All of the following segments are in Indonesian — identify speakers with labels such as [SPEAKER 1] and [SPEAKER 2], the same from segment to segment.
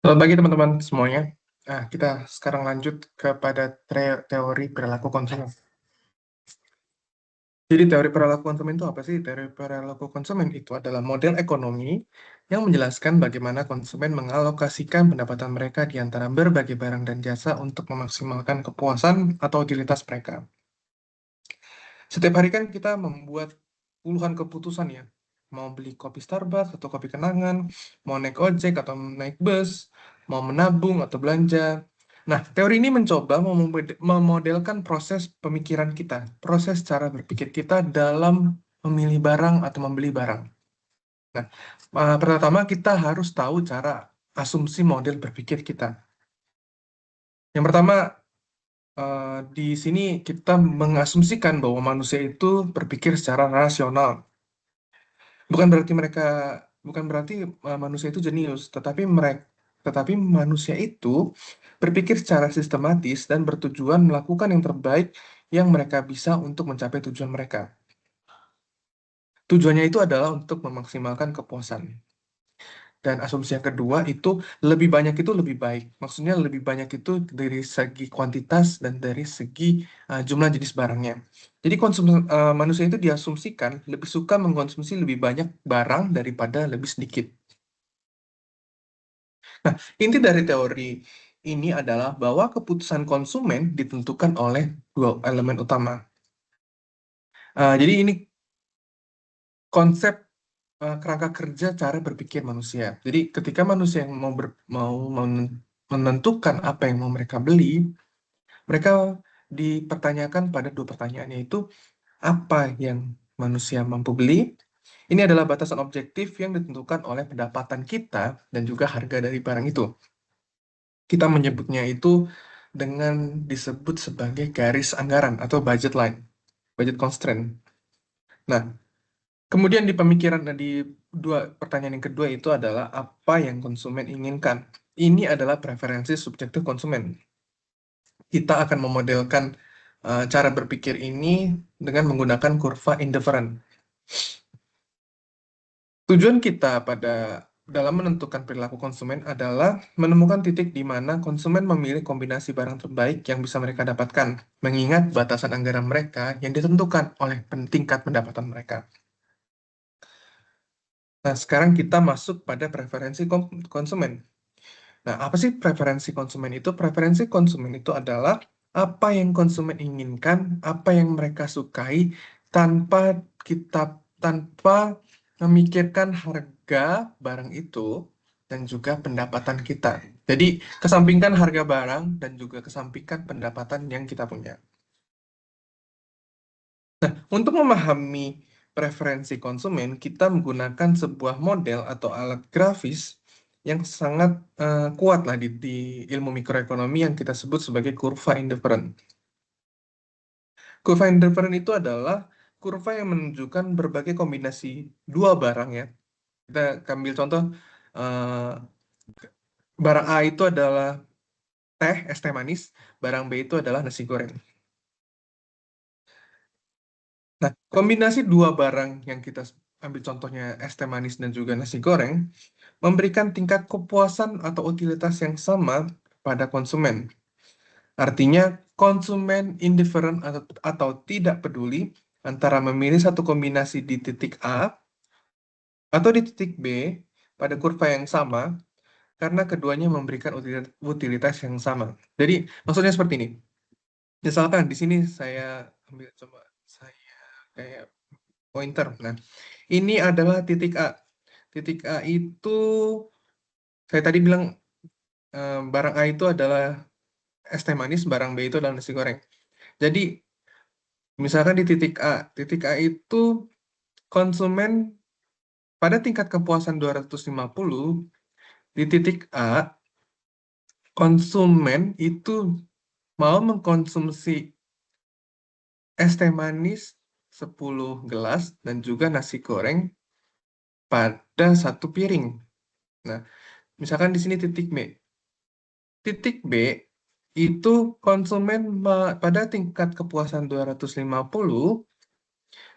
[SPEAKER 1] Selamat pagi teman-teman semuanya. Kita sekarang lanjut kepada teori perilaku konsumen. Jadi teori perilaku konsumen itu apa sih? Teori perilaku konsumen itu adalah model ekonomi yang menjelaskan bagaimana konsumen mengalokasikan pendapatan mereka di antara berbagai barang dan jasa untuk memaksimalkan kepuasan atau utilitas mereka. Setiap hari kan kita membuat puluhan keputusan ya. Mau beli kopi Starbucks atau kopi kenangan, mau naik ojek atau naik bus, mau menabung atau belanja. Nah, teori ini mencoba memodelkan proses pemikiran kita, proses cara berpikir kita dalam memilih barang atau membeli barang. Nah, pertama kita harus tahu cara asumsi model berpikir kita. Yang pertama, di sini kita mengasumsikan bahwa manusia itu berpikir secara rasional. Bukan berarti manusia itu jenius, tetapi manusia itu berpikir secara sistematis dan bertujuan melakukan yang terbaik yang mereka bisa untuk mencapai tujuan mereka. Tujuannya itu adalah untuk memaksimalkan kepuasan. Dan asumsi yang kedua itu lebih banyak itu lebih baik. Maksudnya lebih banyak itu dari segi kuantitas dan dari segi jumlah jenis barangnya. Jadi manusia itu diasumsikan lebih suka mengkonsumsi lebih banyak barang daripada lebih sedikit. Nah, inti dari teori ini adalah bahwa keputusan konsumen ditentukan oleh dua elemen utama. Jadi ini konsep kerangka kerja cara berpikir manusia. Jadi ketika manusia yang menentukan apa yang mau mereka beli, mereka dipertanyakan pada dua pertanyaan, yaitu apa yang manusia mampu beli. Ini adalah batasan objektif yang ditentukan oleh pendapatan kita dan juga harga dari barang itu. Kita menyebutnya itu dengan disebut sebagai garis anggaran atau budget line, budget constraint. Nah, kemudian di pemikiran di dua pertanyaan yang kedua itu adalah apa yang konsumen inginkan. Ini adalah preferensi subjektif konsumen. Kita akan memodelkan cara berpikir ini dengan menggunakan kurva indifferent. Tujuan kita dalam menentukan perilaku konsumen adalah menemukan titik di mana konsumen memilih kombinasi barang terbaik yang bisa mereka dapatkan, mengingat batasan anggaran mereka yang ditentukan oleh tingkat pendapatan mereka. Nah, sekarang kita masuk pada preferensi konsumen. Nah, apa sih preferensi konsumen itu? Preferensi konsumen itu adalah apa yang konsumen inginkan, apa yang mereka sukai, tanpa kita tanpa memikirkan harga barang itu dan juga pendapatan kita. Jadi, kesampingkan harga barang dan juga kesampingkan pendapatan yang kita punya. Untuk memahami preferensi konsumen, kita menggunakan sebuah model atau alat grafis yang sangat kuat lah di ilmu mikroekonomi yang kita sebut sebagai kurva indifferent. Kurva indifferent itu adalah kurva yang menunjukkan berbagai kombinasi dua barang ya. Kita ambil contoh, eh, barang A itu adalah es teh manis, barang B itu adalah nasi goreng. Nah, kombinasi dua barang yang kita ambil contohnya es teh manis dan juga nasi goreng, memberikan tingkat kepuasan atau utilitas yang sama pada konsumen. Artinya, konsumen indifferent atau tidak peduli antara memilih satu kombinasi di titik A atau di titik B pada kurva yang sama, karena keduanya memberikan utilitas yang sama. Jadi, maksudnya seperti ini. Misalkan di sini saya ambil coba saya kayak pointer. Nah, ini adalah titik A. Titik A itu saya tadi bilang barang A itu adalah es teh manis, barang B itu adalah nasi goreng. Jadi, misalkan di titik A itu konsumen pada tingkat kepuasan 250, di titik A, konsumen itu mau mengkonsumsi es teh manis 10 gelas dan juga nasi goreng pada satu piring. Nah, misalkan di sini titik B. Titik B itu konsumen pada tingkat kepuasan 250,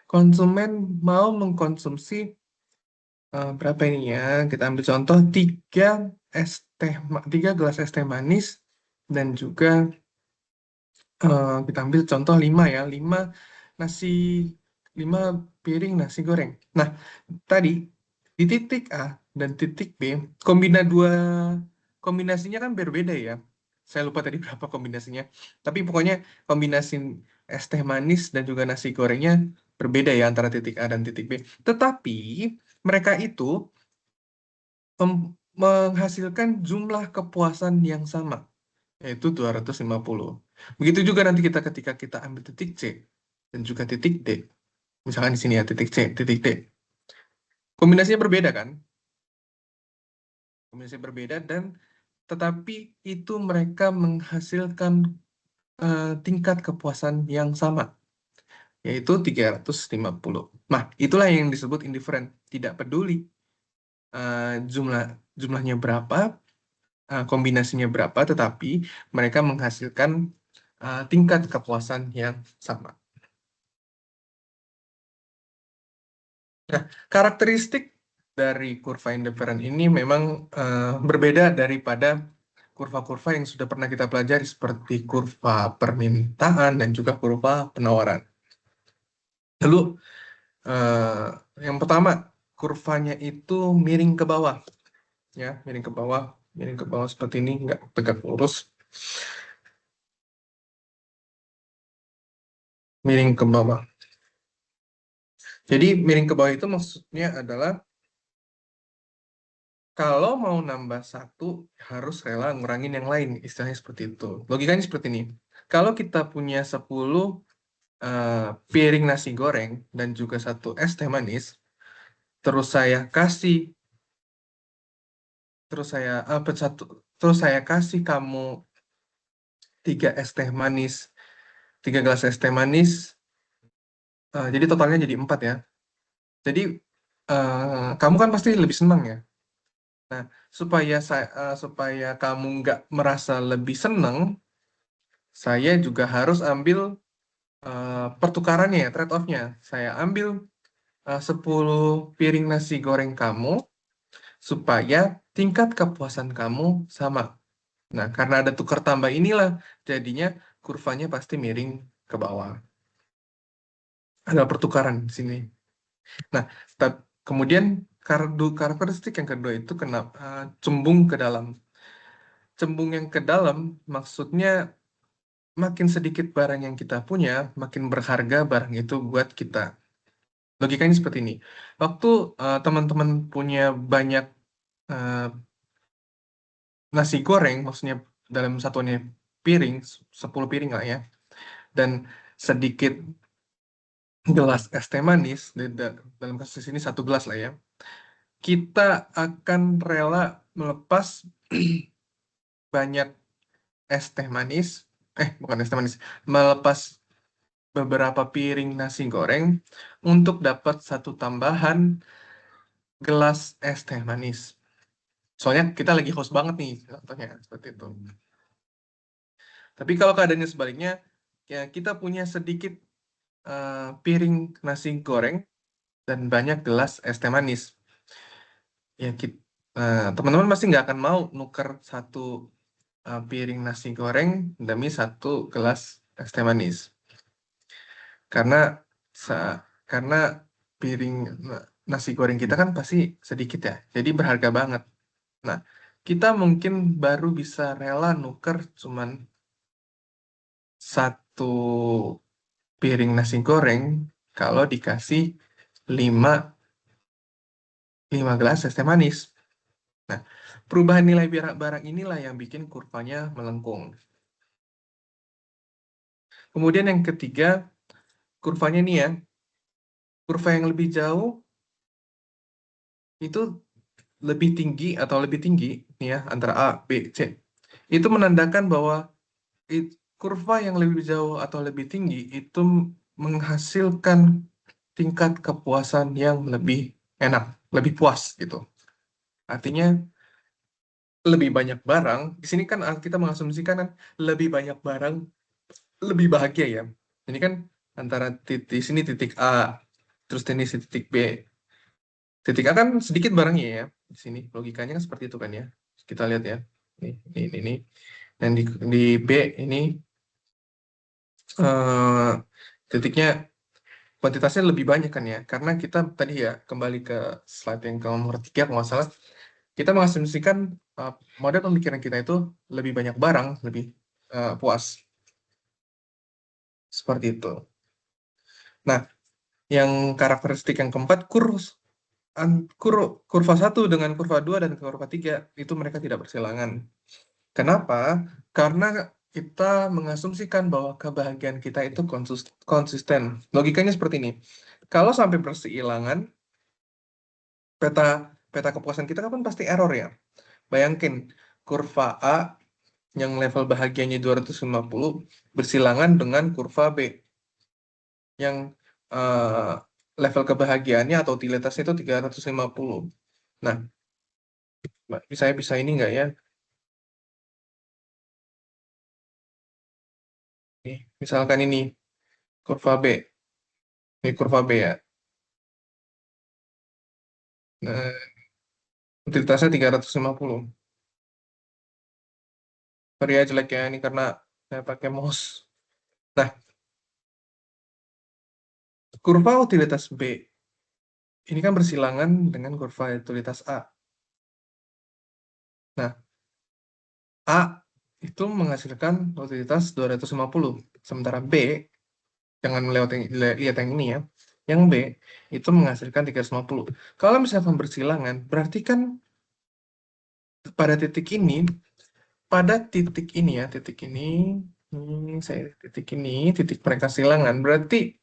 [SPEAKER 1] konsumen mau mengkonsumsi Berapa ini ya? Kita ambil contoh tiga gelas es teh manis dan juga kita ambil contoh 5 ya, nasi 5 piring nasi goreng. Nah, tadi di titik A dan titik B, kombinasinya kan berbeda ya. Saya lupa tadi berapa kombinasinya. Tapi pokoknya kombinasi es teh manis dan juga nasi gorengnya berbeda ya antara titik A dan titik B. Tetapi mereka itu menghasilkan jumlah kepuasan yang sama, yaitu 250. Begitu juga nanti ketika kita ambil titik C dan juga titik D. Misalkan di sini ya, titik C, titik D. Kombinasinya berbeda kan? Kombinasinya berbeda dan tetapi itu mereka menghasilkan tingkat kepuasan yang sama, yaitu 350. Nah, itulah yang disebut indifferent. Tidak peduli jumlahnya berapa, kombinasinya berapa, tetapi mereka menghasilkan tingkat kepuasan yang sama. Nah, karakteristik dari kurva indifferent ini memang berbeda daripada kurva-kurva yang sudah pernah kita pelajari seperti kurva permintaan dan juga kurva penawaran. Lalu eh, yang pertama, kurvanya itu miring ke bawah, ya, miring ke bawah seperti ini, nggak tegak lurus, miring ke bawah. Jadi miring ke bawah itu maksudnya adalah kalau mau nambah satu harus rela ngurangin yang lain, istilahnya seperti itu. Logikanya seperti ini. Kalau kita punya 10 eh, piring nasi goreng dan juga satu es teh manis, terus saya kasih terus saya apa satu terus saya kasih kamu 3 es teh manis, 3 gelas es teh manis, jadi totalnya jadi 4 ya. Jadi kamu kan pasti lebih senang ya. Nah, supaya kamu nggak merasa lebih senang, saya juga harus ambil pertukarannya ya, trade-off-nya. Saya ambil 10 piring nasi goreng kamu supaya tingkat kepuasan kamu sama. Nah, karena ada tukar tambah inilah, jadinya kurvanya pasti miring ke bawah. Ada pertukaran di sini. Nah, kemudian karakteristik yang kedua itu cembung ke dalam. Cembung yang ke dalam maksudnya makin sedikit barang yang kita punya, makin berharga barang itu buat kita. Logikanya seperti ini. Waktu teman-teman punya banyak eh, nasi goreng, maksudnya dalam satuannya piring, 10 piring lah ya, dan sedikit gelas es teh manis, dalam kasus ini 1 gelas lah ya, kita akan rela melepas banyak es teh manis, bukan es teh manis, melepas beberapa piring nasi goreng untuk dapat satu tambahan gelas es teh manis. Soalnya kita lagi haus banget nih, contohnya seperti itu. Tapi kalau keadaannya sebaliknya, ya kita punya sedikit piring nasi goreng dan banyak gelas es teh manis. Ya, teman-teman pasti nggak akan mau nuker satu piring nasi goreng demi satu gelas es teh manis. Karena karena piring nasi goreng kita kan pasti sedikit ya, jadi berharga banget. Nah, kita mungkin baru bisa rela nuker cuman satu piring nasi goreng kalau dikasih 5 5 gelas es teh manis. Nah, perubahan nilai barang inilah yang bikin kurvanya melengkung. Kemudian yang ketiga, kurvanya nih ya, kurva yang lebih jauh itu lebih tinggi atau lebih tinggi nih ya, antara A, B, C. Itu menandakan bahwa kurva yang lebih jauh atau lebih tinggi itu menghasilkan tingkat kepuasan yang lebih enak, lebih puas gitu. Artinya lebih banyak barang, di sini kan kita mengasumsikan kan lebih banyak barang lebih bahagia ya. Ini kan antara titik sini titik A, terus ini titik B. Titik A kan sedikit barangnya ya. Di sini logikanya kan seperti itu kan ya. Kita lihat ya. Ini. Dan di B ini eh, titiknya kuantitasnya lebih banyak kan ya. Karena kita tadi ya kembali ke slide yang ke nomor 3 kalau nggak salah. Kita mengasumsikan model pemikiran kita itu lebih banyak barang, lebih puas. Seperti itu. Nah, yang karakteristik yang keempat, kurva 1 dengan kurva 2 dan kurva 3 itu mereka tidak bersilangan. Kenapa? Karena kita mengasumsikan bahwa kebahagiaan kita itu konsisten. Logikanya seperti ini. Kalau sampai berseilangan, peta peta kepuasan kita kan pasti error ya. Bayangin, kurva A yang level bahagianya 250 bersilangan dengan kurva B yang eh, level kebahagiaannya atau utilitasnya itu 350. Nah, saya bisa ini nggak ya? Nih, misalkan ini kurva B. Ini kurva B ya. Nah, utilitasnya 350. Sorry ya jelek ya, ini karena saya pakai mouse. Nah, kurva utilitas B ini kan bersilangan dengan kurva utilitas A. Nah, A itu menghasilkan utilitas 250, sementara B, jangan lihat yang ini ya, yang B itu menghasilkan 350. Kalau misalkan bersilangan, berarti kan pada titik ini, titik ini, titik mereka silangan, berarti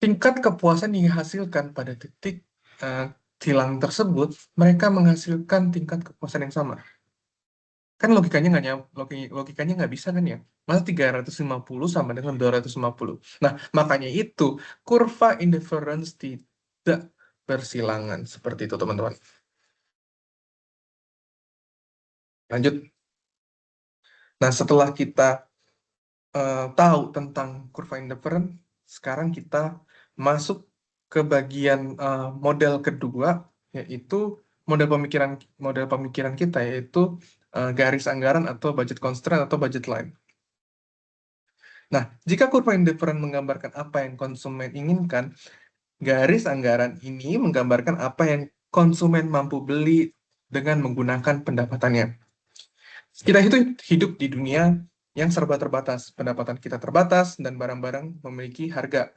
[SPEAKER 1] tingkat kepuasan yang dihasilkan pada titik eh, silang tersebut, mereka menghasilkan tingkat kepuasan yang sama. Kan logikanya nggak logikanya nggak bisa kan ya? Masa 350 sama dengan 250. Nah, makanya itu kurva indifference tidak bersilangan. Seperti itu, teman-teman. Lanjut. Nah, setelah kita tahu tentang kurva indifferent, sekarang kita masuk ke bagian model kedua, yaitu model pemikiran kita, yaitu garis anggaran atau budget constraint atau budget line. Nah, jika kurva indifferent menggambarkan apa yang konsumen inginkan, garis anggaran ini menggambarkan apa yang konsumen mampu beli dengan menggunakan pendapatannya. Kita itu hidup di dunia yang serba terbatas. Pendapatan kita terbatas dan barang-barang memiliki harga.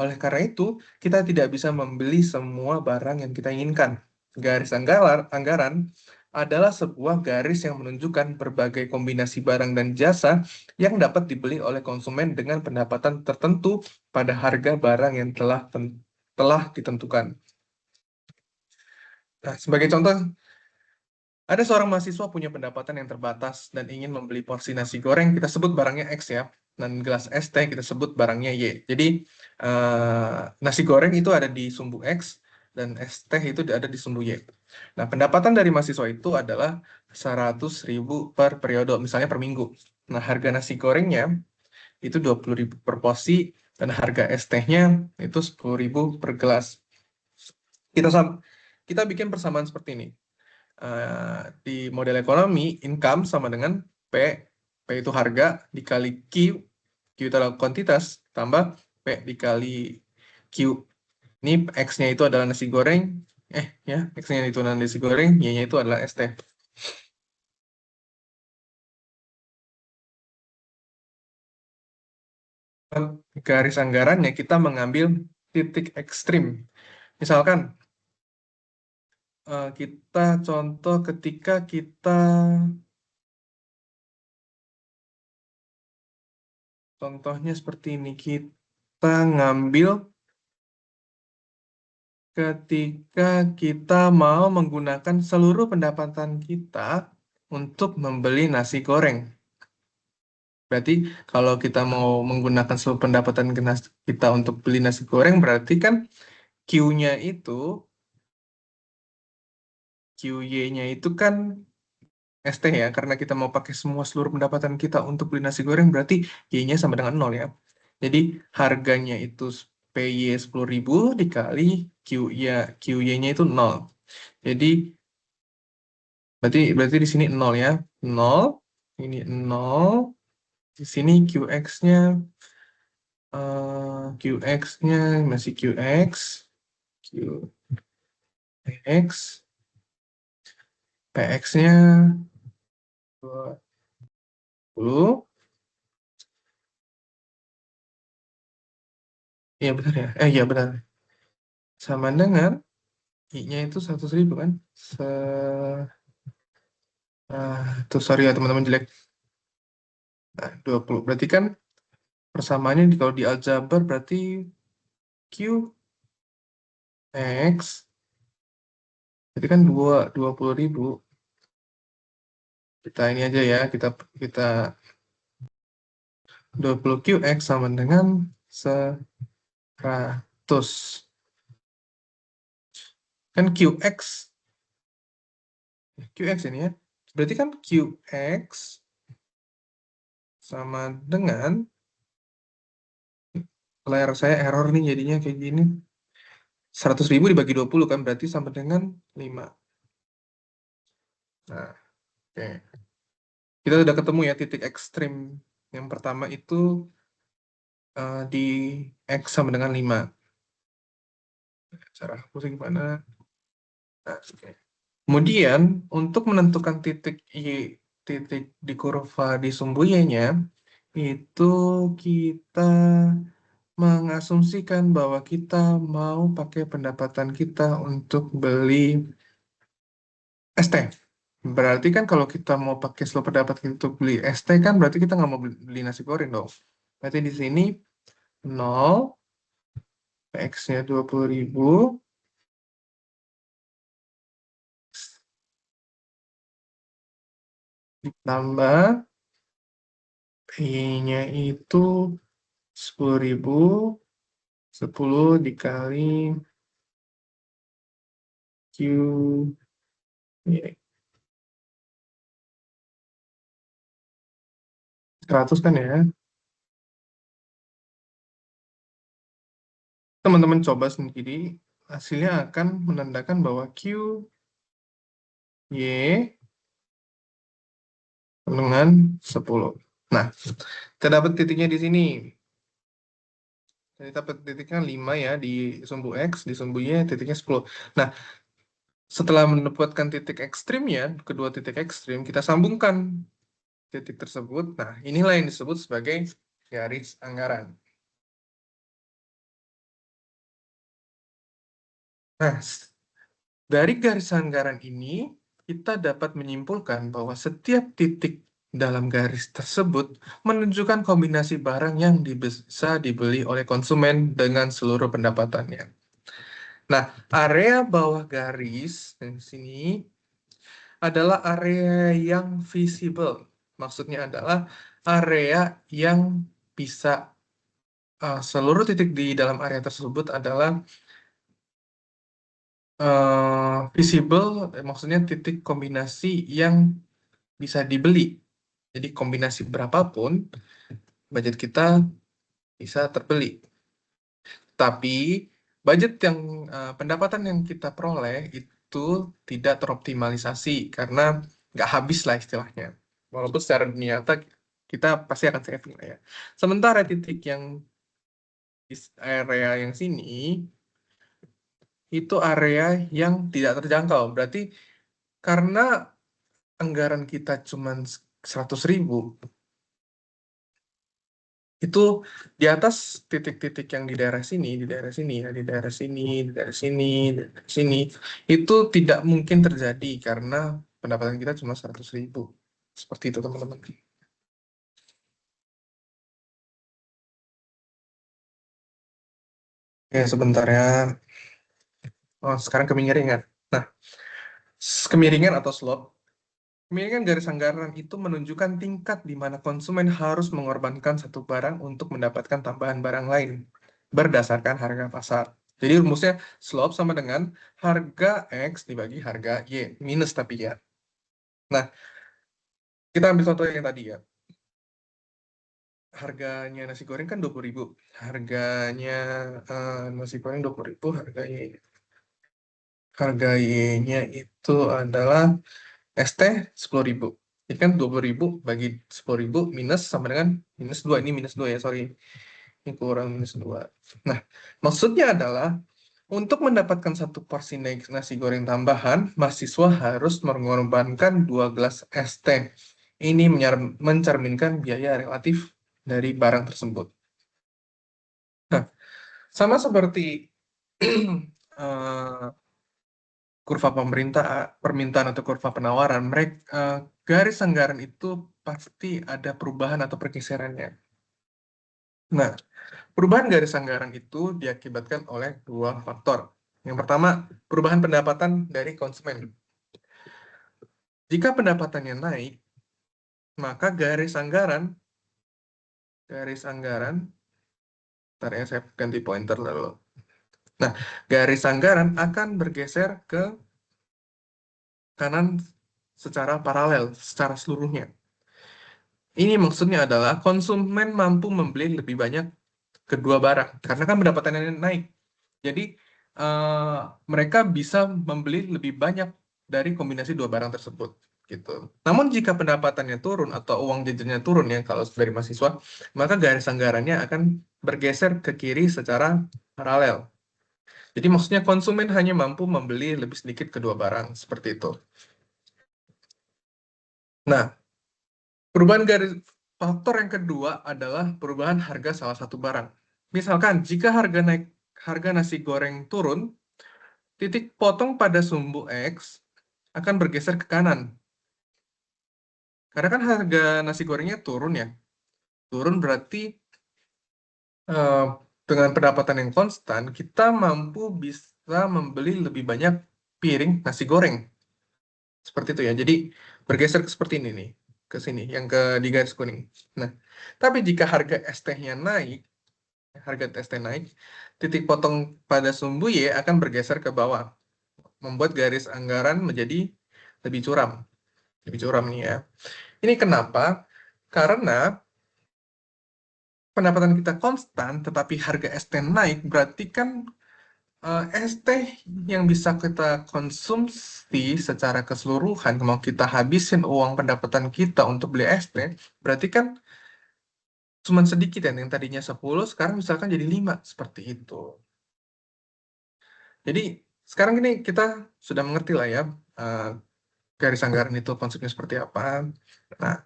[SPEAKER 1] Oleh karena itu, kita tidak bisa membeli semua barang yang kita inginkan. Garis anggaran adalah sebuah garis yang menunjukkan berbagai kombinasi barang dan jasa yang dapat dibeli oleh konsumen dengan pendapatan tertentu pada harga barang yang telah ditentukan. Nah, sebagai contoh, ada seorang mahasiswa punya pendapatan yang terbatas dan ingin membeli porsi nasi goreng, kita sebut barangnya X ya, dan gelas es teh kita sebut barangnya Y. Jadi nasi goreng itu ada di sumbu X dan es teh itu ada di sumbu Y. Nah, pendapatan dari mahasiswa itu adalah 100.000 per periode, misalnya per minggu. Nah, harga nasi gorengnya itu 20.000 per porsi dan harga es tehnya itu 10.000 per gelas. Kita kita bikin persamaan seperti ini. Di model ekonomi, income sama dengan P. P itu harga dikali Q. Q itu adalah kuantitas, tambah P dikali Q. Ini X-nya itu adalah nasi goreng. X-nya itu adalah nasi goreng, Y-nya itu adalah es teh. Garis anggarannya kita mengambil titik ekstrim. Misalkan, kita contoh ketika contohnya seperti ini, kita ngambil ketika kita mau menggunakan seluruh pendapatan kita untuk membeli nasi goreng. Berarti kalau kita mau menggunakan seluruh pendapatan kita untuk beli nasi goreng, berarti kan Q-nya itu, QY-nya itu kan ST ya, karena kita mau pakai semua seluruh pendapatan kita untuk beli nasi goreng, berarti Y-nya sama dengan 0 ya. Jadi harganya itu PY 10.000 dikali QY-nya itu 0. Jadi berarti di sini 0 ya. 0, ini 0. Di sini QX-nya masih QX, PX-nya 20. Iya benar ya. Iya benar. Sama dengan I-nya itu 100.000 kan? Tuh sorry ya teman-teman jelek. Nah, 20. Berarti kan persamaannya kalau di aljabar berarti QX. Jadi kan 20.000. Kita ini aja ya. Kita 20 QX sama dengan 100. Kan QX ini ya. Berarti kan QX sama dengan, layar saya error nih jadinya kayak gini. 100.000 dibagi 20 kan berarti sama dengan 5. Nah, oke. Kita udah ketemu ya titik ekstrim. Yang pertama itu di X sama dengan 5. Cara hapusnya gimana? Nah, oke. Kemudian, untuk menentukan titik di kurva di sumbu Y-nya, itu kita mengasumsikan bahwa kita mau pakai pendapatan kita untuk beli ST. Berarti kan kalau kita mau pakai seluruh pendapat kita untuk beli ST kan berarti kita nggak mau beli nasi goreng dong. Berarti di sini 0, PX-nya 20.000, ditambah P-nya itu 10.000, 10 dikali Q, ya, 100 kan ya. Teman-teman coba sendiri, hasilnya akan menandakan bahwa Q, Y dengan 10. Nah, kita dapat titiknya di sini. Kita dapat titiknya 5 ya di sumbu X, di sumbu Y titiknya 10. Nah, setelah mendapatkan titik ekstrimnya, kedua titik ekstrim, kita sambungkan titik tersebut. Nah, inilah yang disebut sebagai garis anggaran. Nah, dari garis anggaran ini, kita dapat menyimpulkan bahwa setiap titik dalam garis tersebut menunjukkan kombinasi barang yang bisa dibeli oleh konsumen dengan seluruh pendapatannya. Nah, area bawah garis di sini adalah area yang visible. Maksudnya adalah area yang bisa seluruh titik di dalam area tersebut adalah visible, maksudnya titik kombinasi yang bisa dibeli. Jadi kombinasi berapapun budget kita bisa terbeli. Tapi budget yang pendapatan yang kita peroleh itu tidak teroptimalisasi karena nggak habis lah istilahnya. Walaupun secara dunia nyata kita pasti akan saving lah ya. Sementara titik yang di area yang sini itu area yang tidak terjangkau. Berarti karena anggaran kita cuma 100.000, itu di atas titik-titik yang di daerah sini, di daerah sini, ya, di daerah sini, di daerah sini, di daerah sini, itu tidak mungkin terjadi karena pendapatan kita cuma 100.000. Seperti itu, teman-teman. Ya, sebentar ya. Oh, sekarang kemiringan. Nah, kemiringan atau slope. Kemiringan garis anggaran itu menunjukkan tingkat di mana konsumen harus mengorbankan satu barang untuk mendapatkan tambahan barang lain berdasarkan harga pasar. Jadi rumusnya slope sama dengan harga X dibagi harga Y, minus tapi ya. Nah, kita ambil contoh yang tadi ya. Harganya nasi goreng kan 20.000. Harganya nasi goreng 20.000, harganya ini. Harga Y-nya itu adalah ST 10.000. Ini kan 20.000 bagi 10.000 minus sama dengan minus 2. Ini minus 2 ya, sorry. Ini kurang minus 2. Nah, maksudnya adalah untuk mendapatkan satu porsi nasi goreng tambahan, mahasiswa harus mengorbankan 2 gelas es teh. Ini mencerminkan biaya relatif dari barang tersebut. Nah, sama seperti eh, kurva pemerintah, permintaan atau kurva penawaran, mereka garis anggaran itu pasti ada perubahan atau pergeserannya. Nah, perubahan garis anggaran itu diakibatkan oleh dua faktor. Yang pertama, perubahan pendapatan dari konsumen. Jika pendapatannya naik, maka garis anggaran, ntar ya saya ganti pointer lalu. Nah, garis anggaran akan bergeser ke kanan secara paralel, secara seluruhnya. Ini maksudnya adalah konsumen mampu membeli lebih banyak kedua barang, karena kan pendapatannya naik. Jadi, eh, mereka bisa membeli lebih banyak dari kombinasi dua barang tersebut. Gitu. Namun jika pendapatannya turun atau uang jajannya turun ya kalau dari mahasiswa, maka garis anggarannya akan bergeser ke kiri secara paralel. Jadi maksudnya konsumen hanya mampu membeli lebih sedikit kedua barang seperti itu. Nah, perubahan garis faktor yang kedua adalah perubahan harga salah satu barang. Misalkan jika harga nasi goreng turun, titik potong pada sumbu X akan bergeser ke kanan. Karena kan harga nasi gorengnya turun ya. Turun berarti eh, dengan pendapatan yang konstan, kita mampu bisa membeli lebih banyak piring nasi goreng. Seperti itu ya. Jadi bergeser ke seperti ini nih. Ke sini, yang di garis kuning. Nah, tapi jika harga es tehnya naik, harga es teh naik, titik potong pada sumbu Y akan bergeser ke bawah. Membuat garis anggaran menjadi lebih curam. Lebih curam nih ya. Ini kenapa? Karena pendapatan kita konstan, tetapi harga es teh naik, berarti kan es teh yang bisa kita konsumsi secara keseluruhan, mau kita habisin uang pendapatan kita untuk beli es teh, berarti kan cuma sedikit ya, yang tadinya 10, sekarang misalkan jadi 5, seperti itu. Jadi, sekarang ini kita sudah mengerti lah ya, eh, garis anggaran itu konsepnya seperti apa. Nah,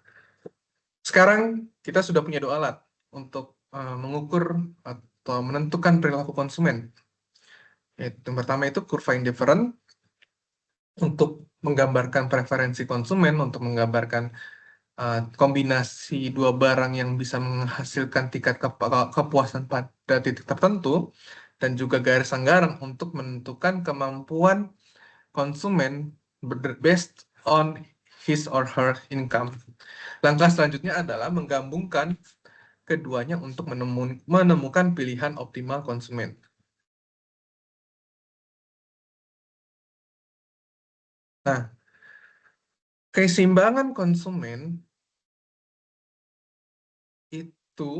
[SPEAKER 1] sekarang kita sudah punya dua alat untuk mengukur atau menentukan perilaku konsumen. Yang pertama itu kurva indifferent untuk menggambarkan preferensi konsumen, untuk menggambarkan kombinasi dua barang yang bisa menghasilkan tingkat kepuasan pada titik tertentu, dan juga garis anggaran untuk menentukan kemampuan konsumen based on his or her income. Langkah selanjutnya adalah menggabungkan keduanya untuk menemukan pilihan optimal konsumen. Nah, keseimbangan konsumen itu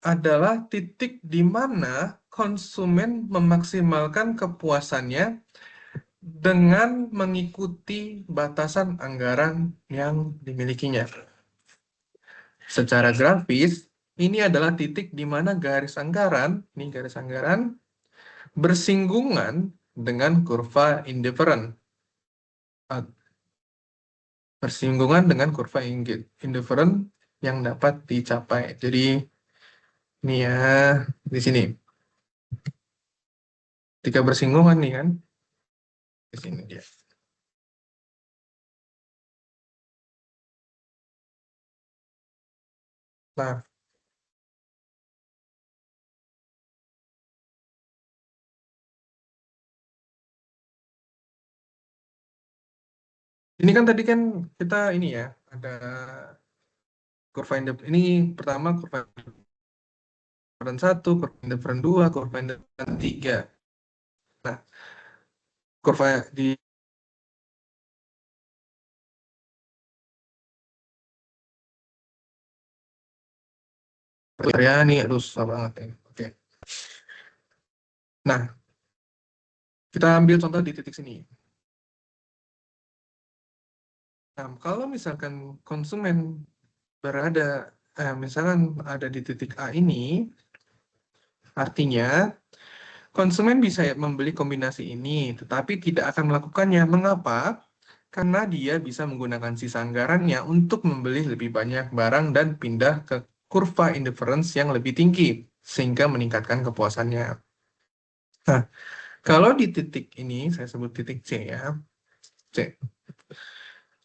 [SPEAKER 1] adalah titik di mana konsumen memaksimalkan kepuasannya dengan mengikuti batasan anggaran yang dimilikinya. Secara grafis, ini adalah titik di mana garis anggaran bersinggungan dengan kurva indifferent. Bersinggungan dengan kurva indifferent yang dapat dicapai. Jadi, ini ya, di sini. Ketika bersinggungan nih kan, di sini dia. Nah, ini kan tadi kan kita ini ya, ada kurva indifferent. Ini pertama kurva indifferent 1, kurva indifferent 2, kurva indifferent 3. Nah, kurva di ya nih, aduh susah banget ya. Oke. Nah, Kita ambil contoh di titik sini. Nah, kalau misalkan konsumen berada, misalkan ada di titik A ini, artinya konsumen bisa membeli kombinasi ini, tetapi tidak akan melakukannya. Mengapa? Karena dia bisa menggunakan sisa anggarannya untuk membeli lebih banyak barang dan pindah ke kurva indifference yang lebih tinggi, sehingga meningkatkan kepuasannya. Nah, kalau di titik ini, saya sebut titik C ya, C.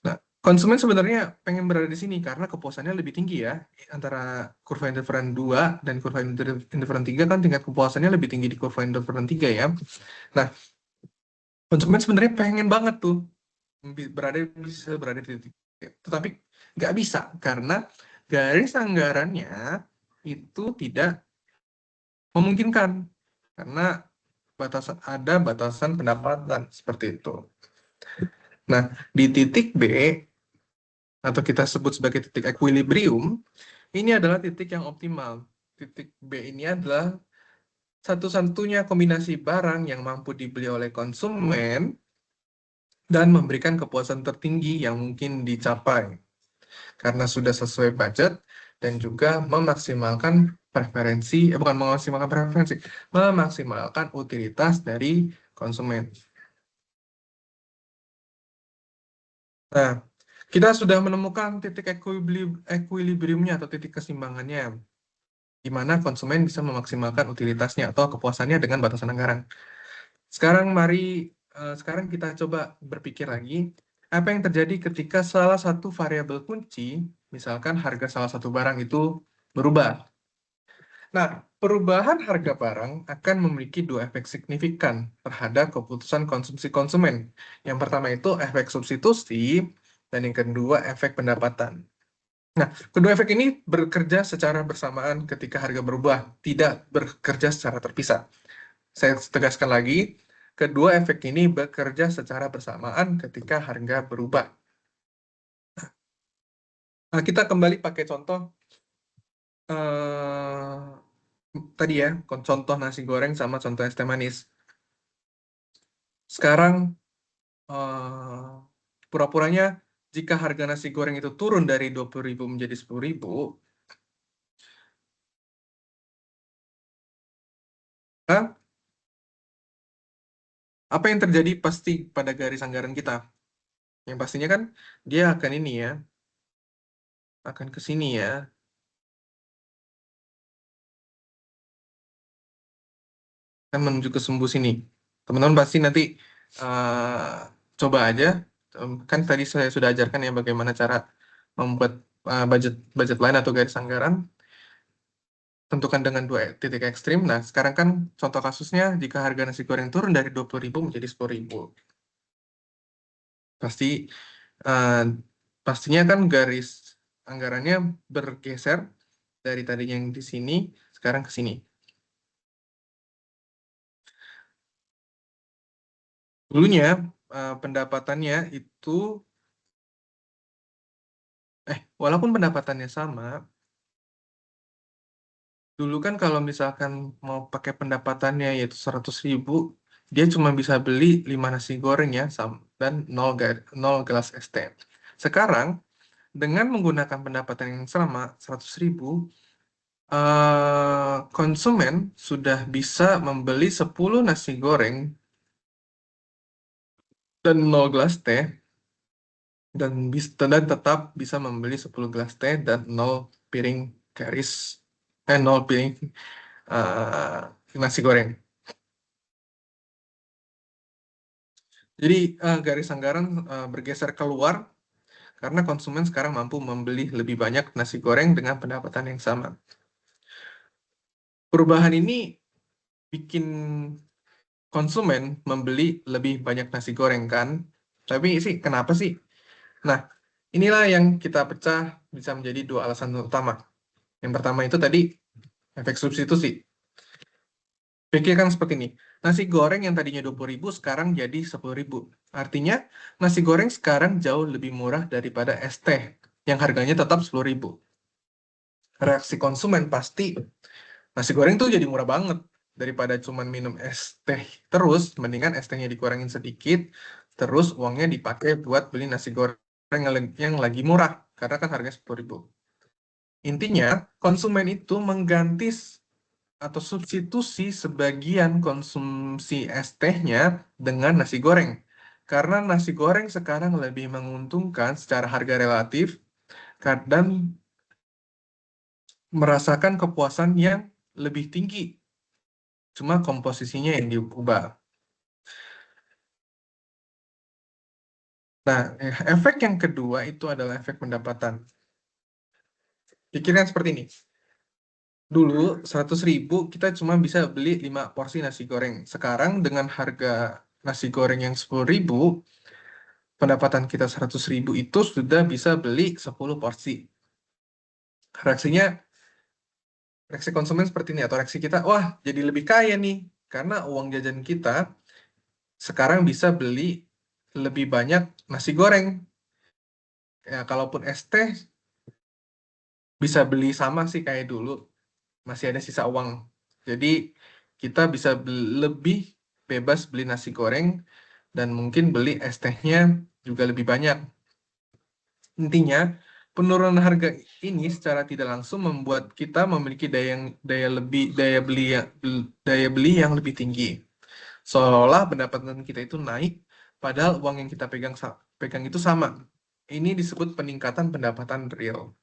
[SPEAKER 1] Nah, konsumen sebenarnya pengen berada di sini karena kepuasannya lebih tinggi ya. Antara kurva indifferent 2 dan kurva indifferent 3 kan tingkat kepuasannya lebih tinggi di kurva indifferent 3 ya. Nah, konsumen sebenarnya pengen banget tuh bisa berada di titik. Tetapi nggak bisa karena garis anggarannya itu tidak memungkinkan karena ada batasan pendapatan seperti itu. Nah, di titik B atau kita sebut sebagai titik equilibrium, ini adalah titik yang optimal. Titik B ini adalah satu-satunya kombinasi barang yang mampu dibeli oleh konsumen dan memberikan kepuasan tertinggi yang mungkin dicapai karena sudah sesuai budget dan juga memaksimalkan bukan memaksimalkan preferensi, memaksimalkan utilitas dari konsumen. Nah, kita sudah menemukan titik equilibriumnya atau titik keseimbangannya, di mana konsumen bisa memaksimalkan utilitasnya atau kepuasannya dengan batasan anggaran. Sekarang kita coba berpikir lagi, apa yang terjadi ketika salah satu variabel kunci, misalkan harga salah satu barang itu berubah. Nah, perubahan harga barang akan memiliki dua efek signifikan terhadap keputusan konsumsi konsumen. Yang pertama itu efek substitusi, dan yang kedua efek pendapatan. Nah, kedua efek ini bekerja secara bersamaan ketika harga berubah, tidak bekerja secara terpisah. Saya tegaskan lagi, kedua efek ini bekerja secara bersamaan ketika harga berubah. Nah, kita kembali pakai contoh eh, tadi ya, contoh nasi goreng sama contoh es teh manis. Sekarang eh, pura-puranya jika harga nasi goreng itu turun dari 20.000 menjadi 10.000, nah, apa yang terjadi pasti pada garis anggaran kita? Yang pastinya kan dia akan ini ya, akan ke sini ya, akan menuju ke sumbu sini. Teman-teman pasti nanti eh, coba aja. Kan tadi saya sudah ajarkan ya bagaimana cara membuat budget budget line atau garis anggaran. Tentukan dengan dua titik ekstrim. Nah, sekarang kan contoh kasusnya jika harga nasi goreng turun dari 20.000 menjadi 10.000. Pasti eh, pastinya kan garis anggarannya bergeser dari tadinya yang di sini sekarang ke sini. Dulunya pendapatannya itu walaupun pendapatannya sama, dulu kan kalau misalkan mau pakai pendapatannya yaitu 100.000, dia cuma bisa beli 5 nasi goreng ya, dan 0 gelas es teh. Sekarang, dengan menggunakan pendapatan yang sama, 100.000, konsumen sudah bisa membeli 10 nasi goreng dan 0 gelas teh, dan tetap bisa membeli 10 gelas teh dan 0 piring garis, 0 piring nasi goreng. Jadi garis anggaran bergeser keluar karena konsumen sekarang mampu membeli lebih banyak nasi goreng dengan pendapatan yang sama. Perubahan ini bikin konsumen membeli lebih banyak nasi goreng kan? Tapi sih kenapa sih? Nah, inilah yang kita pecah bisa menjadi dua alasan utama. Yang pertama itu tadi efek substitusi. Pikirkan seperti ini. Nasi goreng yang tadinya 20.000 sekarang jadi 10.000. Artinya nasi goreng sekarang jauh lebih murah daripada es teh yang harganya tetap 10.000. Reaksi konsumen pasti nasi goreng tuh jadi murah banget. daripada cuman minum es teh terus, mendingan es tehnya dikurangin sedikit, terus uangnya dipakai buat beli nasi goreng yang lagi murah, karena kan harganya 10.000. Intinya, konsumen itu mengganti atau substitusi sebagian konsumsi es tehnya dengan nasi goreng. Karena nasi goreng sekarang lebih menguntungkan secara harga relatif dan merasakan kepuasan yang lebih tinggi. Cuma komposisinya yang diubah. Nah, efek yang kedua itu adalah efek pendapatan. Pikirkan seperti ini. Dulu 100.000 kita cuma bisa beli 5 porsi nasi goreng. Sekarang dengan harga nasi goreng yang 10.000, pendapatan kita 100.000 itu sudah bisa beli 10 porsi. Reaksi konsumen seperti ini, atau reaksi kita, wah jadi lebih kaya nih, karena uang jajan kita sekarang bisa beli lebih banyak nasi goreng. Ya, kalaupun es teh bisa beli sama sih kayak dulu, masih ada sisa uang. Jadi kita bisa lebih bebas beli nasi goreng dan mungkin beli es tehnya juga lebih banyak. Intinya, penurunan harga ini secara tidak langsung membuat kita memiliki daya beli yang lebih tinggi. Seolah-olah pendapatan kita itu naik, padahal uang yang kita pegang itu sama. Ini disebut peningkatan pendapatan real.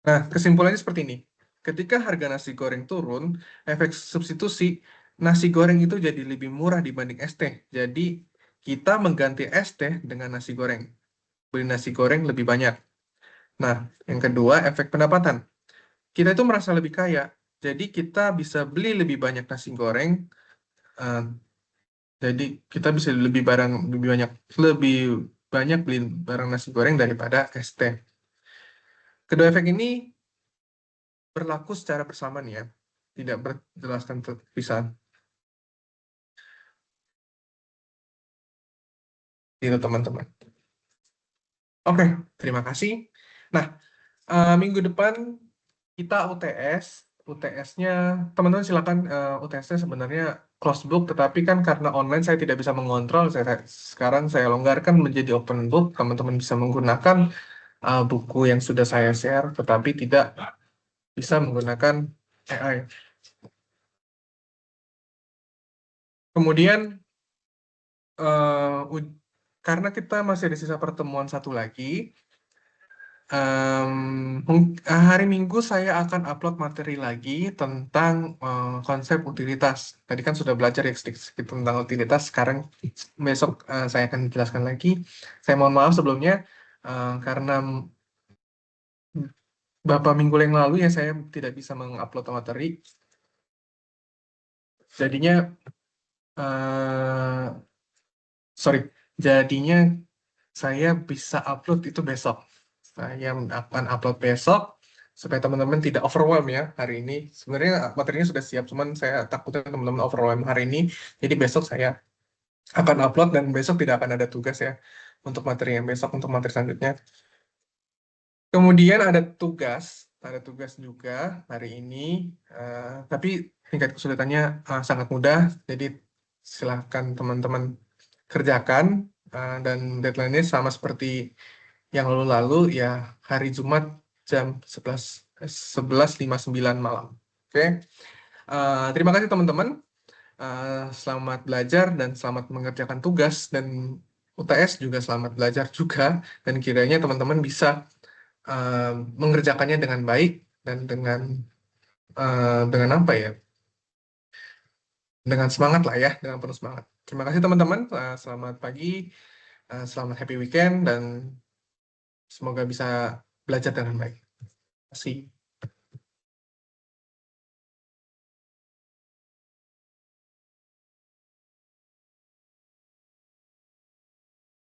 [SPEAKER 1] Nah, kesimpulannya seperti ini. Ketika harga nasi goreng turun, efek substitusi, nasi goreng itu jadi lebih murah dibanding es teh. Jadi, kita mengganti es teh dengan nasi goreng. Beli nasi goreng lebih banyak. Nah, yang kedua, efek pendapatan. Kita itu merasa lebih kaya. Jadi, kita bisa beli lebih banyak nasi goreng. eh, jadi, kita bisa lebih banyak beli barang nasi goreng daripada es teh. Kedua efek ini berlaku secara bersamaan ya, tidak berjelaskan terpisah. Itu teman-teman. Oke, terima kasih. Nah, minggu depan kita UTS. UTS-nya, teman-teman silakan, UTS-nya sebenarnya closed book, tetapi kan karena online saya tidak bisa mengontrol. Sekarang saya longgarkan menjadi open book. Teman-teman bisa menggunakan buku yang sudah saya share, tetapi tidak bisa menggunakan AI. Kemudian karena kita masih ada sisa pertemuan satu lagi, hari Minggu saya akan upload materi lagi tentang konsep utilitas. Tadi kan sudah belajar ya sedikit tentang utilitas. Sekarang besok saya akan jelaskan lagi. Saya mohon maaf sebelumnya karena beberapa minggu yang lalu ya saya tidak bisa mengupload materi. Jadinya eh, sorry, jadinya saya bisa upload itu besok. Saya akan upload besok supaya teman-teman tidak overwhelm ya hari ini. Sebenarnya materinya sudah siap, cuman saya takutnya teman-teman overwhelm hari ini. Jadi besok saya akan upload dan besok tidak akan ada tugas ya untuk materi yang besok, untuk materi selanjutnya. Kemudian ada tugas juga hari ini, tapi tingkat kesulitannya sangat mudah. Jadi silahkan teman-teman kerjakan, dan deadline-nya sama seperti yang lalu-lalu ya, hari Jumat jam 11.59 malam. Oke. Terima kasih teman-teman. Selamat belajar dan selamat mengerjakan tugas, dan UTS juga selamat belajar juga, dan kiranya teman-teman bisa mengerjakannya dengan baik dan dengan apa ya? Dengan semangat lah ya, dengan penuh semangat. Terima kasih teman-teman. Selamat pagi, selamat happy weekend, dan semoga bisa belajar dengan baik. Terima kasih.